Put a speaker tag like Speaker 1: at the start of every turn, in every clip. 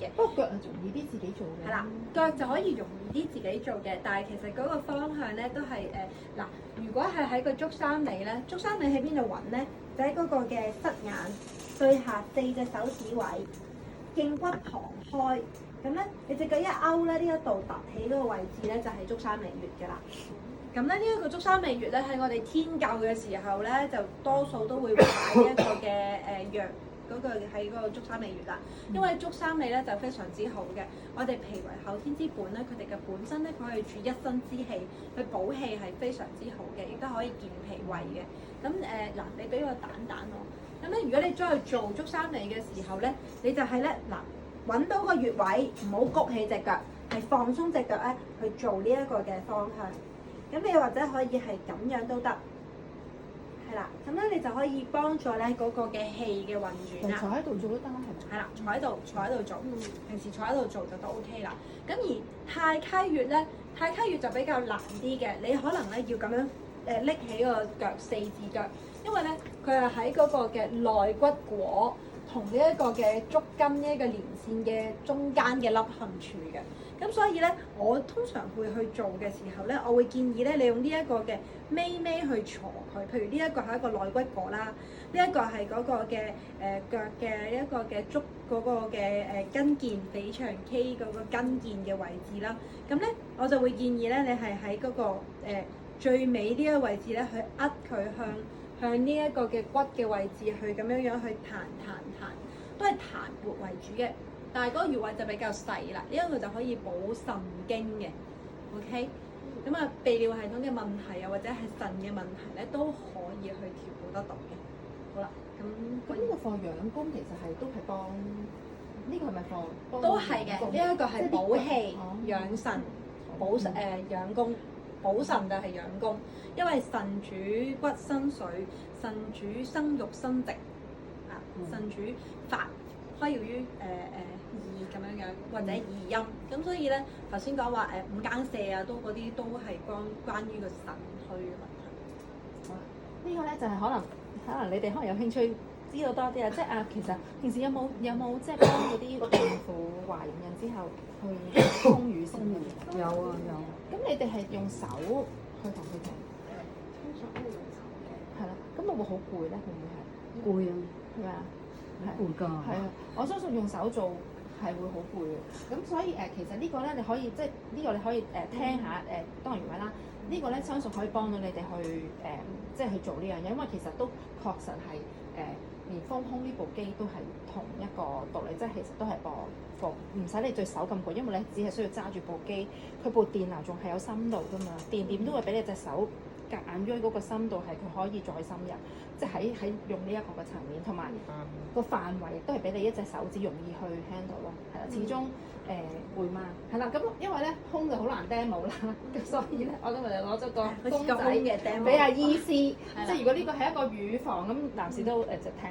Speaker 1: 嘅。
Speaker 2: 不過腳係容易啲自己做嘅。
Speaker 1: 係啦，腳就可以容易啲自己做嘅，但係其實嗰個方向咧都係嗱，如果係喺個足三里咧，足三里喺邊度揾咧？就喺嗰個嘅膝眼對下4隻手指位，脛骨旁開，咁咧你隻腳一勾咧，呢一度凸起嗰個位置咧就係足三里穴㗎啦。咁咧呢一個足三里穴咧喺我哋天灸嘅時候咧，就多數都會擺呢一個嘅藥。嗰個喺嗰個足三里穴啦，因為足三里咧就非常之好嘅。我哋脾為後天之本咧，佢哋嘅本身咧佢可以儲一身之氣，去補氣係非常之好嘅，亦都可以健脾胃嘅。咁嗱，你俾個蛋我。咁咧，如果你再去做足三里嘅時候咧，你就係咧嗱，揾到個穴位，唔好谷起隻腳，係放鬆隻腳咧去做呢一個嘅方向。咁你或者可以係咁樣都得。係啦，咁咧你就可以幫助咧嗰個嘅氣嘅運轉啦。
Speaker 2: 坐喺度做都得啦，係咪？
Speaker 1: 係啦，坐喺度做，平時坐喺度做就都 OK 啦。咁而太溪穴咧，太溪穴就比較難啲嘅，你可能咧要咁樣拎起個腳4字腳，因為咧佢係喺嗰個嘅內骨果同呢一個嘅足筋呢一個連線嘅中間嘅凹陷處嘅。咁所以咧，我通常會去做嘅時候咧，我會建議咧，你用呢一個嘅尾去挫佢。譬如呢一個係一個內骨果啦，呢一個係嗰個嘅腳嘅一個嘅足嗰個嘅筋腱腓腸肌嗰個筋腱嘅位置啦。咁咧，我就會建議咧，你係喺嗰個最尾呢一個位置咧，去佢向呢一個嘅骨嘅位置去咁樣樣去彈，都係彈撥為主嘅。但係嗰個穴位就比較細啦，呢一個就可以補腎經嘅 ，OK？咁啊，泌尿系統嘅問題啊，或者係腎嘅問題咧，都可以去調補得到嘅。好啦，咁
Speaker 2: 呢個放陽功其實係都係幫呢個係咪放？
Speaker 1: 都係嘅，呢一個係補氣、養腎、養功。補腎就係養功，因為腎主骨生水，腎主生育生殖，腎主發開耀於二咁樣樣，或者二陰，咁所以咧頭先講話五更瀉啊，嗰啲都係關於個腎虛嘅問題。
Speaker 2: 呢個咧就係可能你哋可能有興趣知道多啲啊，即係其實平時有冇即係幫嗰啲孕婦懷孕之後去沖乳先嘅？
Speaker 3: 有啊有。
Speaker 2: 咁你哋係用手去同佢哋？
Speaker 1: 通常都會用手嘅。
Speaker 2: 係啦，咁會唔會好攰咧？會唔會係？
Speaker 3: 攰啊，
Speaker 2: 係咪啊？
Speaker 3: 攰㗎。
Speaker 2: 係啊，我相信用手做係會好攰嘅。咁所以其實呢個咧，你可以即係呢個你可以聽下當然位啦。呢個咧相信可以幫到你哋去即係去做呢樣嘢，因為其實都確實係連豐胸呢部機都係同一個道理，即係其實都係幫唔使你對手咁攰，因為你只係需要揸住部機，佢部電流仲係有深度㗎嘛，電點都會俾你隻手夾硬喐嗰個深度係佢可以再深入，即係喺用呢一個嘅層面，同埋個範圍亦都係俾你一隻手指容易去 handle 咯，係啦，始終會嘛，係啦，咁因為咧胸就好難 demo 啦，咁所以咧我今日就攞咗個公仔俾阿醫師，即係如果呢個係一個乳房咁，男士都就聽下，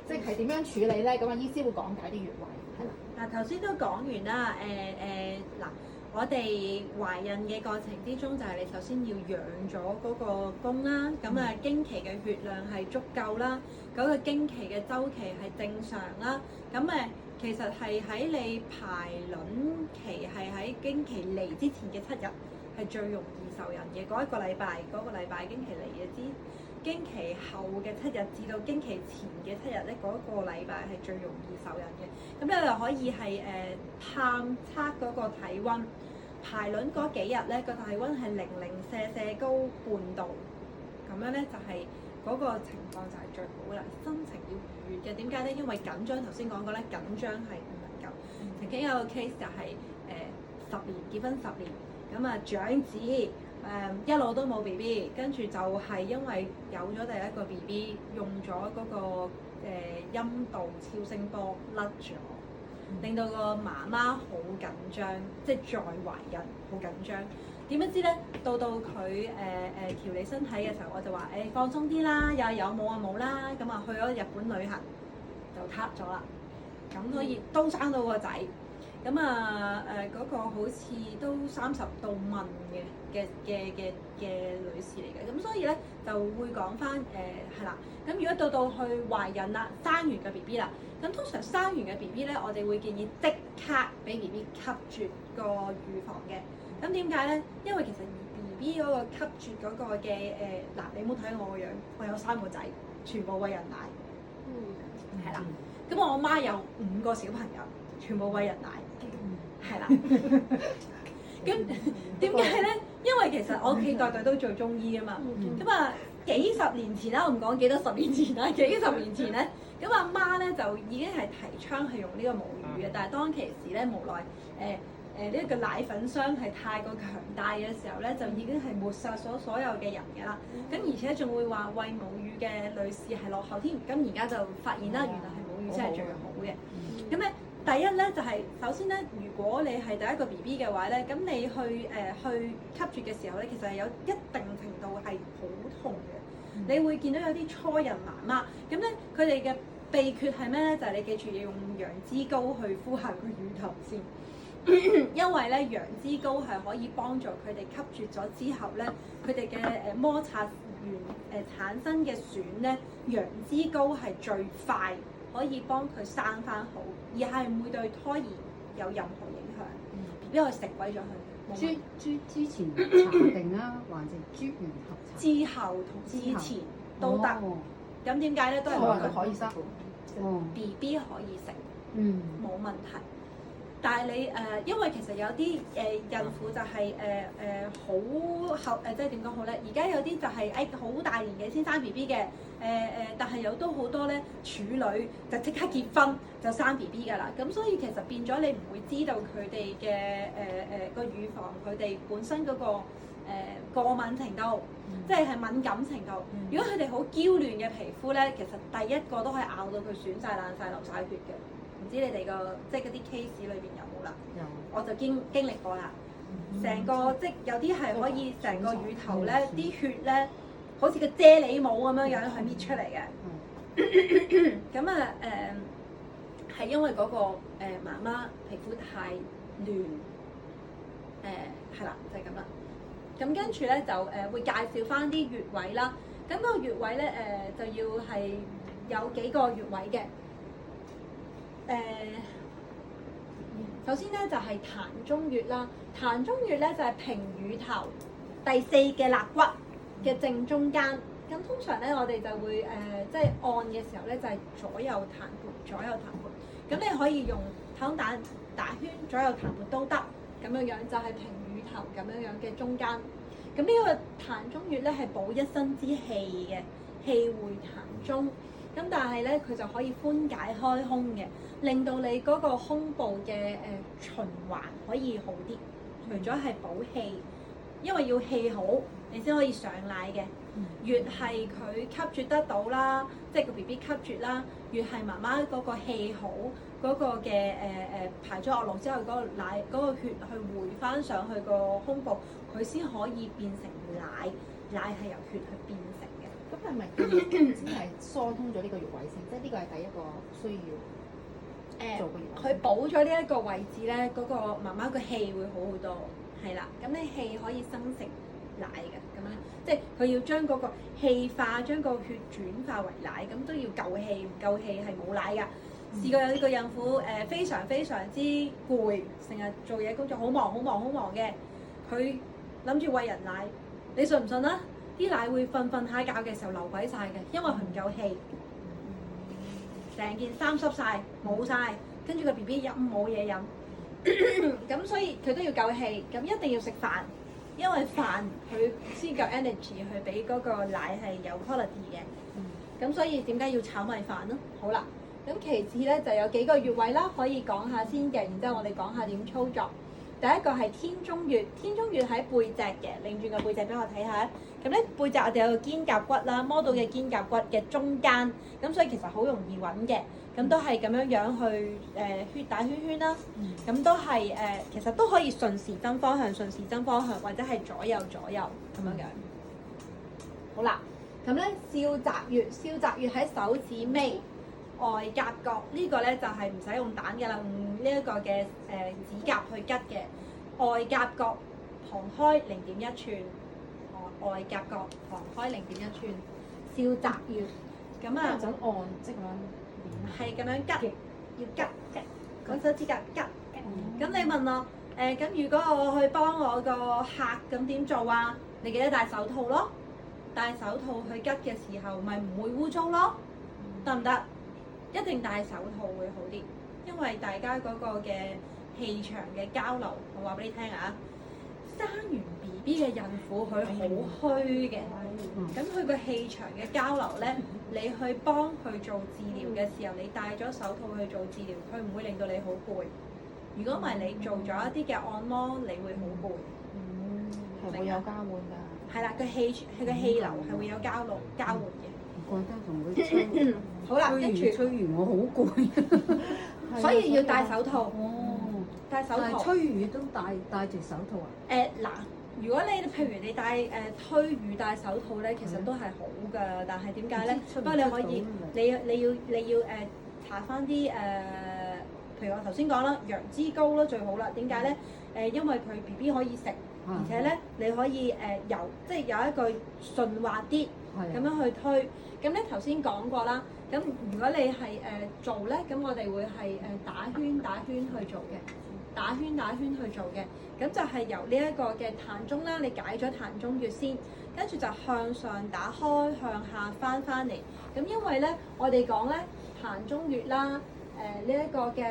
Speaker 2: 即係點樣處理咧？咁阿醫師會講解啲穴位，係啦。
Speaker 1: 嗱頭先都講完啦，嗱。我哋懷孕嘅過程之中，就係你首先要養咗嗰個宮啦，咁啊經期嘅血量係足夠啦，嗰個經期嘅週期係正常啦，咁其實係喺你排卵期係喺經期嚟之前嘅7日係最容易受孕嘅嗰個禮拜經期嚟嘅經期後嘅7日至到經期前嘅7日咧，嗰個禮拜係最容易受孕嘅。咁你就可以係探測嗰個體温，排卵嗰幾日咧個體温係00°C高半度，咁樣咧就係嗰個情況就係最好啦。心情要愉悅嘅，點解咧？因為緊張頭先講過咧，緊張係唔能夠。曾經有個 case 就係10年結婚10年，咁啊長子一路都冇 BB， 跟住就係因為有咗第一個 BB， 用咗嗰個陰道超聲波甩咗，令到個媽媽好緊張，即係再懷孕好緊張。點樣知咧？到佢調理身體嘅時候，我就話放鬆啲啦，有冇啊冇啦，咁啊去咗日本旅行就撻咗啦，咁所以都生到個仔。咁嗰個好似都30度問嘅女士嚟嘅，咁所以咧就會講翻係啦。咁如果到去懷孕啦，生完個 B B 啦，咁通常生完嘅 B B 咧，我哋會建議即刻俾 B B 吸啜個乳房嘅。咁點解咧？因為其實 B B 嗰個吸啜嗰個嘅嗱，你唔好睇我個樣，我有3個仔，全部餵人奶，係啦。咁我媽有5個小朋友，全部餵人奶。係啦，咁點解咧？因為其實我屋企代代都做中醫啊嘛，咁幾十年前啦，我唔講幾多十年前啦，幾十年前咧，咁阿媽咧就已經係提倡係用呢個母乳嘅，但係當其時咧無奈呢個奶粉商係太過強大嘅時候咧，就已經係抹殺咗所有嘅人㗎啦。咁而且仲會話餵母乳嘅女士係落後添。咁而家就發現啦，原來係母乳先係最好嘅。咁咧。第一咧就係、首先咧，如果你係第一個 B B 嘅話咧，咁你去吸啜嘅時候咧，其實係有一定程度係好痛嘅。你會見到有啲初孕媽媽，咁咧佢哋嘅秘訣係咩咧？就係、你記住要用楊枝膏去敷下個乳頭先，因為咧楊枝膏係可以幫助佢哋吸啜咗之後咧，佢哋嘅摩擦完產生嘅損咧，楊枝膏係最快可以幫佢生翻好，而係唔會對胎兒有任何影響。BB 可以食鬼咗佢。
Speaker 3: 之前查定啦，還是啜完後查？
Speaker 1: 之後同之前都得。咁點解咧？都係
Speaker 2: 所有人都可以生。
Speaker 1: BB 可以食，冇問題。但係你因為其實有啲孕婦就係好後即係點講好咧？而家有啲就係好大年紀先生 BB 嘅，但係有都好多咧處女就即刻結婚就生 BB 㗎啦。咁所以其實變咗你唔會知道佢哋嘅個乳房佢哋本身嗰個過敏程度，即係敏感程度。如果佢哋好嬌嫩嘅皮膚咧，其實第一個都可以咬到佢損晒、爛晒、流晒血嘅。唔知你哋個即係嗰啲 case 裏邊有冇啦？有，我就經歷過啦。成個即係有啲係可以成個乳頭咧，啲血咧好似個啫喱帽咁樣樣去搣出嚟嘅。咁係因為嗰個媽媽皮膚太嫩，係啦，就係咁啦。咁跟住咧就會介紹翻啲穴位啦。咁嗰個穴位咧就要係有幾個穴位嘅。首先咧就係膻中穴啦，膻中穴咧就係平乳頭第4嘅肋骨嘅正中間。咁通常咧我哋就會即係按嘅時候咧就係左右膻盤，左右膻盤。咁你可以用太空蛋打圈，左右膻盤都得。咁樣樣就係平乳頭咁樣樣嘅中間。咁呢個膻中穴咧係補一身之氣嘅，氣會膻中。咁但係咧，佢就可以寬解開胸嘅，令到你嗰個胸部嘅循環可以好啲。除咗係補氣，因為要氣好，你先可以上奶嘅。越係佢吸啜得到啦，即係個 BB 吸啜啦，越係媽媽嗰個氣好，嗰個嘅排咗落之後，嗰個奶嗰個血去回翻上去個胸部，佢先可以變成奶。奶係由血去變成。
Speaker 2: 咁係咪只係疏通咗呢個穴位先？即係呢個係第一個需要做嘅穴位。
Speaker 1: 佢補咗呢一個位置咧，嗰個媽媽個氣會好好多，係啦。咁你氣可以生成奶嘅，咁樣即係佢要將嗰個氣化，將個血轉化為奶，咁都要夠氣，唔夠氣係冇奶㗎。試過有呢個孕婦非常非常之攰，成日做嘢工作好忙嘅，佢諗住餵人奶，你信唔信啊？啲奶會瞓下覺嘅時候流鬼晒嘅，因為佢唔夠氣，成件衫濕晒，冇晒，跟住個 BB 飲冇嘢飲，咁所以佢都要夠氣，咁一定要食飯，因為飯佢先夠 energy 去俾嗰個奶係有 quality 嘅，咁所以點解要炒米飯咯？好啦，咁其次咧就有幾個穴位啦，可以講下先嘅，然之後我哋講下點操作。第一個係天中穴，天中穴喺背脊嘅，擰轉個背脊俾我睇下。咁咧背脊我哋有個肩胛骨啦，摸到嘅肩胛骨嘅中間，咁所以其實好容易揾嘅。咁都係咁樣樣去血打圈圈啦。咁都係其實都可以順時針方向，或者係左右咁樣樣。好啦，咁咧少澤穴喺手指尾外夾角，呢個咧就係唔使用蛋嘅啦，唔呢一個嘅指甲去吉嘅，外甲角旁開0.1寸，外甲角旁開0.1寸，少澤穴。咁啊，
Speaker 2: 就按即係咁樣。
Speaker 1: 係咁樣吉，要吉，講手指甲吉。咁你問我咁如果我去幫我個客咁點做啊？你記得戴手套咯，戴手套去吉嘅時候咪唔會污糟咯，得唔得？一定戴手套會好啲，因為大家嗰個嘅氣場嘅交流，我話俾你聽啊，生完 BB 嘅孕婦佢好虛嘅，咁佢個氣場嘅交流咧，你去幫佢做治療嘅時候，你戴咗手套去做治療，佢唔會令到你好攰。如果唔係你做咗一啲嘅按摩，你會好攰。
Speaker 2: 係會有交換㗎。
Speaker 1: 係啦，佢嘅氣流係會有交換嘅。
Speaker 3: 我覺得同佢吹
Speaker 1: 好啦，跟住
Speaker 3: 吹完我好攰，
Speaker 1: 所以要戴手套。
Speaker 3: 哦，
Speaker 1: 戴手套。
Speaker 3: 但係吹完都戴住手套啊？
Speaker 1: 嗱，如果你譬如你戴推乳戴手套咧，其實都係好㗎。但係點解咧？不過你可以，你要搽翻啲譬如我頭先講啦，楊枝膏啦最好啦。點解咧？因為佢 BB 可以食，而且咧你可以即係有一個順滑啲咁樣去推。咁咧頭先講過啦。咁如果你係做咧，咁我哋會係打圈去做嘅，打圈去做嘅。咁就係由呢一個嘅膻中啦，你解咗膻中穴先，跟住就向上打開，向下翻嚟。咁因為咧，我哋講咧膻中穴啦，呢一個嘅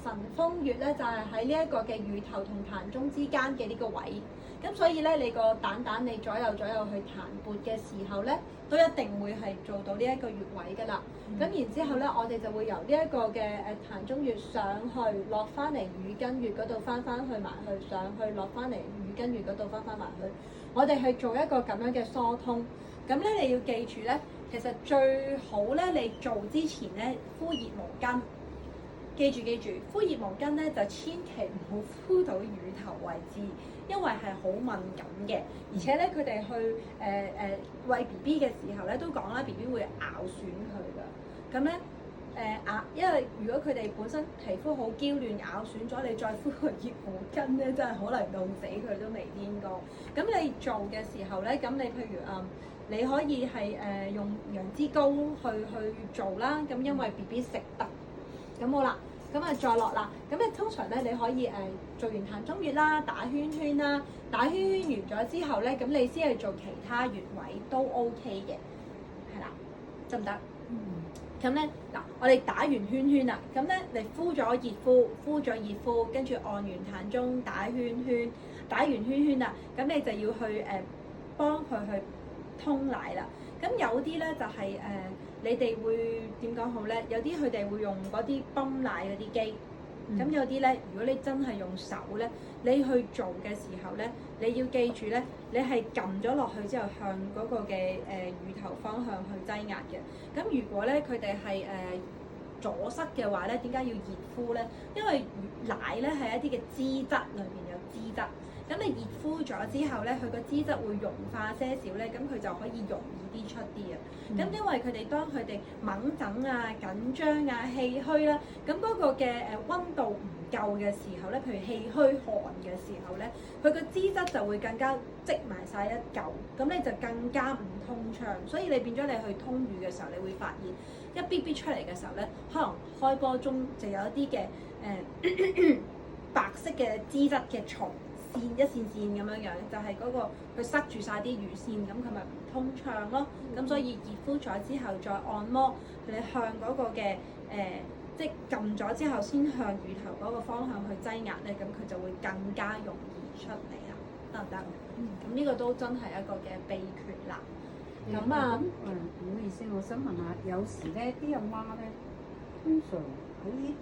Speaker 1: 神風穴咧，就係喺呢一個嘅乳頭同膻中之間嘅呢個位。咁所以咧，你個蛋你左右去彈撥嘅時候咧，都一定會係做到呢一個穴位㗎啦。咁然之後咧，我哋就會由呢一個嘅膻中穴上去，落翻嚟乳根穴嗰度翻去埋去，上去落翻嚟乳根穴嗰度翻埋去。我哋去做一個咁樣嘅疏通。咁咧，你要記住咧，其實最好咧，你做之前咧敷熱毛巾。記住，敷熱毛巾咧就千祈唔好敷到乳頭位置，因為係好敏感嘅。而且咧，佢哋去餵 BB 嘅時候咧，都講啦 ，BB 會咬損佢㗎。咁咧因為如果佢哋本身皮膚好嬌嫩，咬損咗，你再敷個熱毛巾咧，真係可能凍死佢都未癲過。咁你做嘅時候咧，咁你譬如你可以係用楊枝膏去做啦。咁因為 BB 食得。咁好啦，咁再落啦。咁你通常咧，你可以做完膻中穴啦，打圈啦，打圈完咗之後咧，咁你先去做其他穴位都 OK 嘅，係啦，得唔得？咁咧嗱，我哋打完圈啦，咁咧你敷咗熱敷，跟住按完膻中打圈，打完圈啦，咁你就要去幫佢去通奶啦。咁有啲咧就係你哋會點講好咧？有啲佢哋會用嗰啲泵奶嗰啲機，咁有啲咧，如果你真係用手咧，你去做嘅時候咧，你要記住咧，你係撳咗落去之後向嗰個嘅乳頭方向去擠壓嘅。咁如果咧佢哋係阻塞嘅話咧，點解要熱敷咧？因為奶咧係一啲嘅脂質裏面有脂質。咁你熱敷咗之後咧，佢個脂質會溶化些少咧，咁佢就可以容易啲出啲啊。咁因為佢哋當佢哋猛整啊、緊張啊、氣虛啦，咁嗰個嘅溫度唔夠嘅時候咧，譬如氣虛寒嘅時候咧，佢個脂質就會更加積埋晒一嚿，咁你就更加唔通暢。所以你變咗你去通乳嘅時候，你會發現一逼逼出嚟嘅時候咧，可能開波中就有一啲嘅白色嘅脂質嘅蟲。一線咁樣，就係嗰個佢塞住晒啲乳腺，咁佢咪唔通暢咯。咁所以熱敷咗之後再按摩，你向嗰個嘅即係撳咗之後先向乳頭嗰個方向去擠壓咧，咁佢就會更加容易出嚟啦，得唔得？咁呢個都真係一個嘅秘訣啦。咁
Speaker 3: 唔好意思，我想問下，有時咧啲阿媽咧，通常喺呢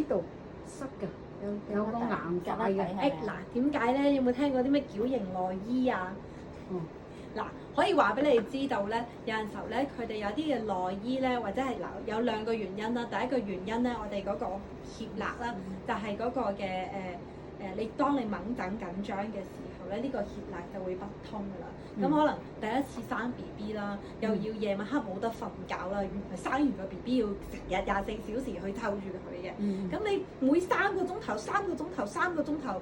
Speaker 3: 度塞㗎。有個硬塊嘅，
Speaker 1: 嗱點解咧？有冇聽過啲咩矯形內衣啊？嗱，可以話俾你知道咧，有陣時候咧，佢哋有啲嘅內衣咧，或者係有兩個原因啦。第一個原因咧，我哋嗰個協勒啦，就係嗰個嘅你當你猛整緊張嘅時候咧，呢個血脈就會不通㗎啦。咁
Speaker 3: 嗯
Speaker 1: 可能第一次生 BB 啦，又要夜晚黑冇得瞓覺啦，原來生完個 BB 要成日24小時去湊住佢嘅。
Speaker 3: 嗯
Speaker 1: 咁你每3個鐘頭、3個鐘頭，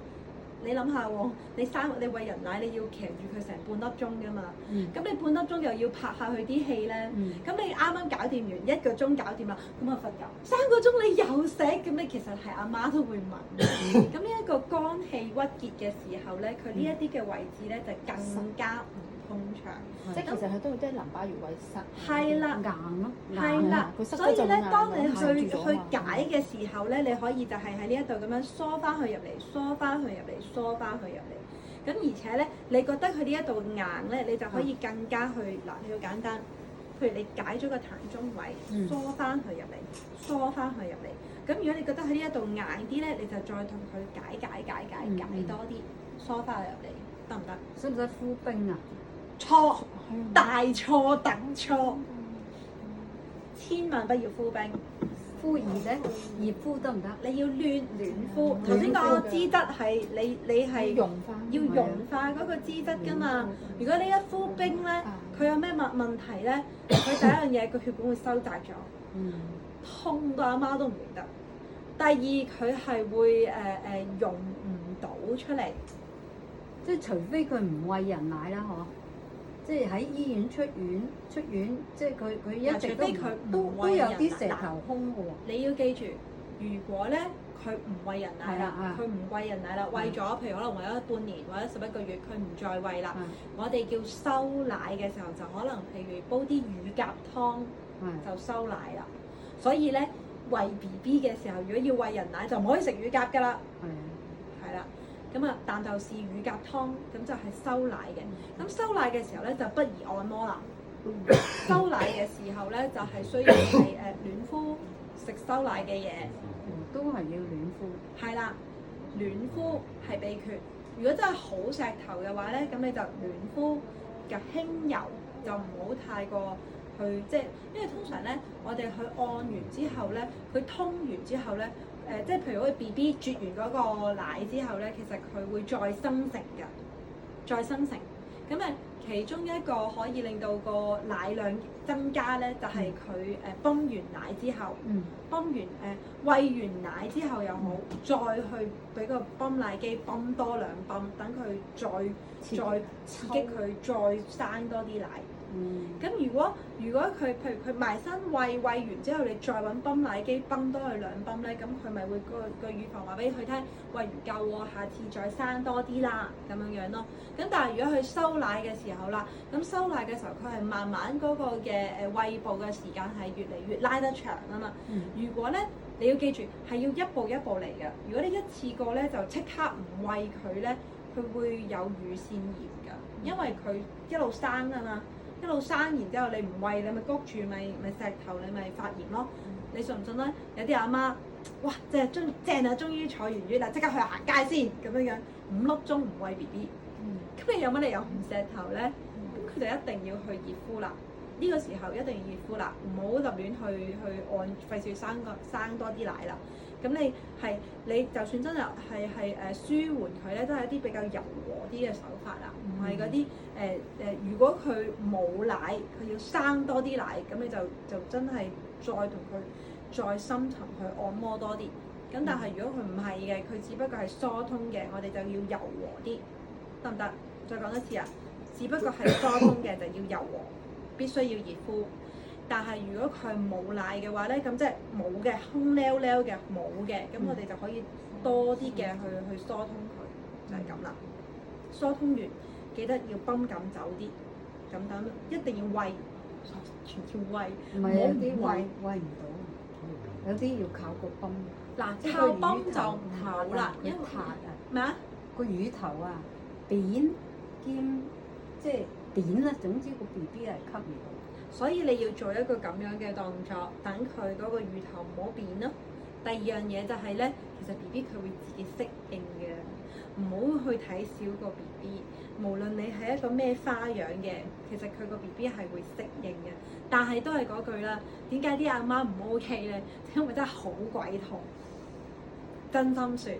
Speaker 1: 你諗下喎，你餵人奶你要騎住佢成半粒鐘㗎嘛。
Speaker 3: 嗯
Speaker 1: 咁你半粒鐘又要拍下佢啲戲咧，咁你啱啱搞掂完1個鐘搞掂啦，咁啊瞓覺3個鐘你又食，咁你其實係阿媽都會問。咁呢一個肝氣鬱結嘅時候咧，佢呢一啲嘅位置咧就更加唔通暢。
Speaker 2: 即係其實佢都有啲淋巴穴位塞。
Speaker 1: 係啦，
Speaker 3: 硬咯，
Speaker 1: 係啦，
Speaker 2: 佢塞
Speaker 1: 所以咧，
Speaker 2: 咗就硬
Speaker 1: 當你
Speaker 2: 咯
Speaker 1: 去
Speaker 2: 限住咗嘛
Speaker 1: 解嘅時候咧，你可以就係喺呢一度咁樣梳翻佢入嚟，梳翻佢入嚟，梳翻佢入嚟。咁而且咧，你覺得佢呢一度硬咧，你就可以更加去嗱，你要簡單。譬如你解咗個膻中位，梳翻佢入嚟，梳翻佢入嚟。咁如果你覺得喺呢一度硬啲咧，你就再同佢解多啲，梳翻佢入嚟，得唔得？
Speaker 3: 使唔使敷冰啊？
Speaker 1: 錯，大錯特錯，千萬不要敷冰。
Speaker 3: 敷熱咧，熱敷得唔得？
Speaker 1: 你要暖敷。頭先講個脂質係你係
Speaker 2: 溶翻，
Speaker 1: 要溶化嗰個脂質㗎嘛。如果你一敷冰咧，佢有咩問題咧？佢第一樣嘢個血管會收窄咗，痛到阿媽都唔認得。第二佢係會溶唔到出嚟。
Speaker 3: 即係除非佢唔餵人奶啦，嗬。即係喺醫院出院，即係佢一直
Speaker 1: 除非佢唔
Speaker 3: 都有
Speaker 1: 餵人奶
Speaker 3: 啲石頭空嘅喎。
Speaker 1: 你要記住，如果咧佢唔餵人奶啦
Speaker 3: 係啦，
Speaker 1: 佢唔餵人奶啦，餵咗譬如可能餵咗半年或者11個月，佢唔再餵啦，我哋叫收奶嘅時候就可能譬如煲啲乳鴿湯就收奶啦。所以咧餵 BB 嘅時候，如果要餵人奶就唔可以食乳鴿㗎啦。係啦。咁啊，啖豆豉乳鴿湯，咁就係收奶嘅。咁收奶嘅時候咧，就不宜按摩啦。收奶嘅時候咧，就係需要係暖敷，食收奶嘅嘢。
Speaker 3: 都係要暖敷。
Speaker 1: 係啦，暖敷係秘訣。如果真係好石頭嘅話咧，咁你就暖敷嘅輕柔，就唔好太過去即係，因為通常咧，我哋去按完之後咧，佢通完之後咧。即係譬如好似 BB 啜完嗰個奶之後咧，其實佢會再生成㗎，再生成。咁其中一個可以令到個奶量增加咧，就係佢泵完奶之後，泵完餵完奶之後又好，再去俾個泵奶機泵多2泵，等佢再刺激佢再生多啲奶。咁如果佢譬如佢埋身餵完之後，你再揾泵奶機泵多佢2泵咧，咁佢咪會個乳房話俾佢聽，餵唔夠喎，下次再生多啲啦，咁樣咯。咁但係如果佢收奶嘅時候啦，咁收奶嘅時候佢係慢慢嗰個嘅餵哺嘅時間係越嚟越拉得長啊嘛。如果咧你要記住係要一步一步嚟嘅。如果你一次過咧就即刻唔餵佢咧，佢會有乳腺炎㗎，因為佢一路生啊嘛。一路生，然之後你唔餵，你咪谷住，咪石頭，你咪發炎咯。你信唔信咧？有啲阿媽，哇，正啊，終於坐完月啦，即刻去行街先咁樣5粒鐘唔餵 BB。咁你有乜理由唔石頭咧？咁佢就一定要去熱敷啦。呢個時候一定要熱敷啦，唔好立亂去按，費事生多啲奶啦。咁你就算真係舒緩佢咧，都係一啲比較柔和啲嘅手法啦，唔係嗰啲如果佢冇奶，佢要生多啲奶，咁你就真係再同佢再深層去按摩多啲。咁但係如果佢唔係嘅，佢只不過係疏通嘅，我哋就要柔和啲，得唔得？再講一次啊，只不過係疏通嘅就要柔和，必須要熱敷。但係如果佢冇奶嘅話咧，咁即係冇嘅，空溜溜嘅冇嘅，咁我哋就可以多啲嘅去疏通佢，就係咁啦。疏通完記得要泵緊走啲，咁等一定要餵，全條餵，
Speaker 3: 唔係有啲餵唔到，有啲要靠個泵。
Speaker 1: 嗱，靠泵就唔好啦，因為
Speaker 3: 塌啊，
Speaker 1: 咩啊？
Speaker 3: 個乳頭啊扁兼即係扁啦，總之個 BB 係吸唔到。
Speaker 1: 所以你要做一個咁樣嘅動作，等佢嗰個乳頭唔好扁咯。第二樣嘢就係咧，其實 BB 佢會自己適應嘅，唔好去睇小個 BB。無論你係一個咩花樣嘅，其實佢個 BB 係會適應嘅。但係都係嗰句啦，點解啲阿媽唔 OK 咧？因為真係好鬼痛，真心説，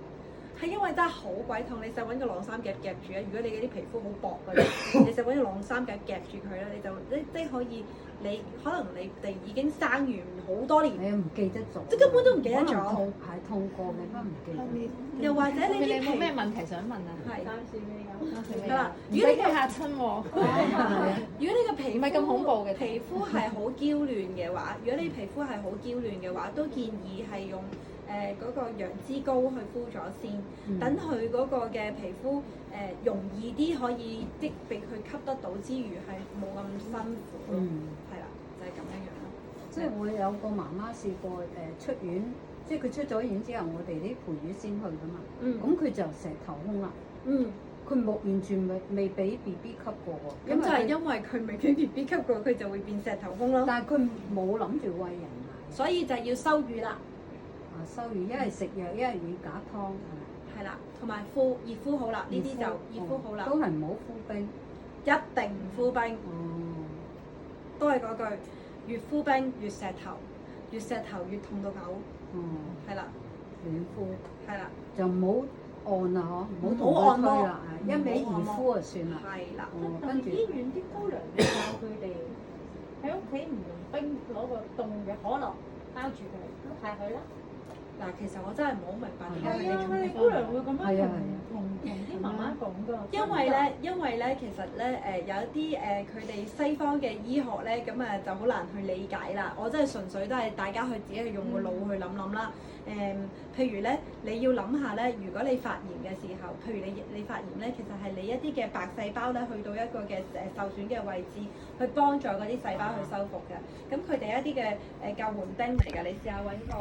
Speaker 1: 係因為真係好鬼痛，你就揾個晾衫夾夾住啊！如果你嗰啲皮膚好薄嘅，你就揾個晾衫夾夾住佢啦，你就即可以，你可能你哋已經生完好多年，
Speaker 3: 你唔記得咗，
Speaker 1: 即根本都唔記得咗
Speaker 3: 可能痛係痛過嘅，不過唔記得。
Speaker 1: 又或者你
Speaker 2: 你
Speaker 1: 啲皮
Speaker 2: 有冇咩問題想問啊？
Speaker 1: 係
Speaker 4: 暫時未有。
Speaker 1: 得啦。
Speaker 2: 如果你嚇親喎，
Speaker 1: 如果你個皮膚
Speaker 2: 唔係咁恐怖嘅
Speaker 1: 皮膚係好嬌嫩嘅話，如果你皮膚係好嬌嫩嘅話，都建議係用嗰個羊脂膏去敷咗先，等佢嗰個嘅皮膚容易啲可以即俾佢吸得到之餘係冇咁辛苦咯，係啦，就係咁樣樣咯。
Speaker 3: 即係我有個媽媽試過出院，即係佢出咗院之後，我哋啲陪月先去噶嘛。咁佢就成頭空啦。佢冇完全未俾 B B 吸過喎。
Speaker 1: 咁就係因為佢未俾 B B 吸過，佢就會變石頭公咯。
Speaker 3: 但係佢冇諗住餵人奶，
Speaker 1: 所以就要收乳啦。
Speaker 3: 收乳一係食藥，一係乳假湯係咪？
Speaker 1: 係啦，同埋熱敷好啦，呢啲就熱敷好啦。
Speaker 3: 都係唔好敷冰。
Speaker 1: 一定唔敷冰。
Speaker 3: 哦。
Speaker 1: 都係嗰句，越敷冰越石頭，越石頭越痛到嘔。
Speaker 3: 哦。
Speaker 1: 係啦。
Speaker 3: 暖敷。
Speaker 1: 係啦。
Speaker 3: 就唔好按啦嗬，唔好
Speaker 1: 按摩
Speaker 3: 啦，一味熱敷就算啦。
Speaker 1: 係啦。
Speaker 3: 跟住
Speaker 4: 醫院啲姑娘你教佢哋喺屋企唔用冰，攞個凍嘅可樂包住佢，碌下佢啦。
Speaker 1: 嗱，其實我真係唔好明白點解
Speaker 4: 係啊，佢哋姑娘會咁樣同啲媽媽講㗎。
Speaker 1: 因為咧，其實咧有一啲佢哋西方嘅醫學咧，咁就好難去理解啦。我真係純粹都係大家去自己去用個腦去諗諗啦。譬如咧，你要諗下咧，如果你發炎嘅時候，譬如你發炎咧，其實係你一啲嘅白細胞咧，去到一個嘅受損嘅位置，去幫助嗰啲細胞去修復嘅。咁佢哋一啲嘅救援釘嚟㗎，你試下揾個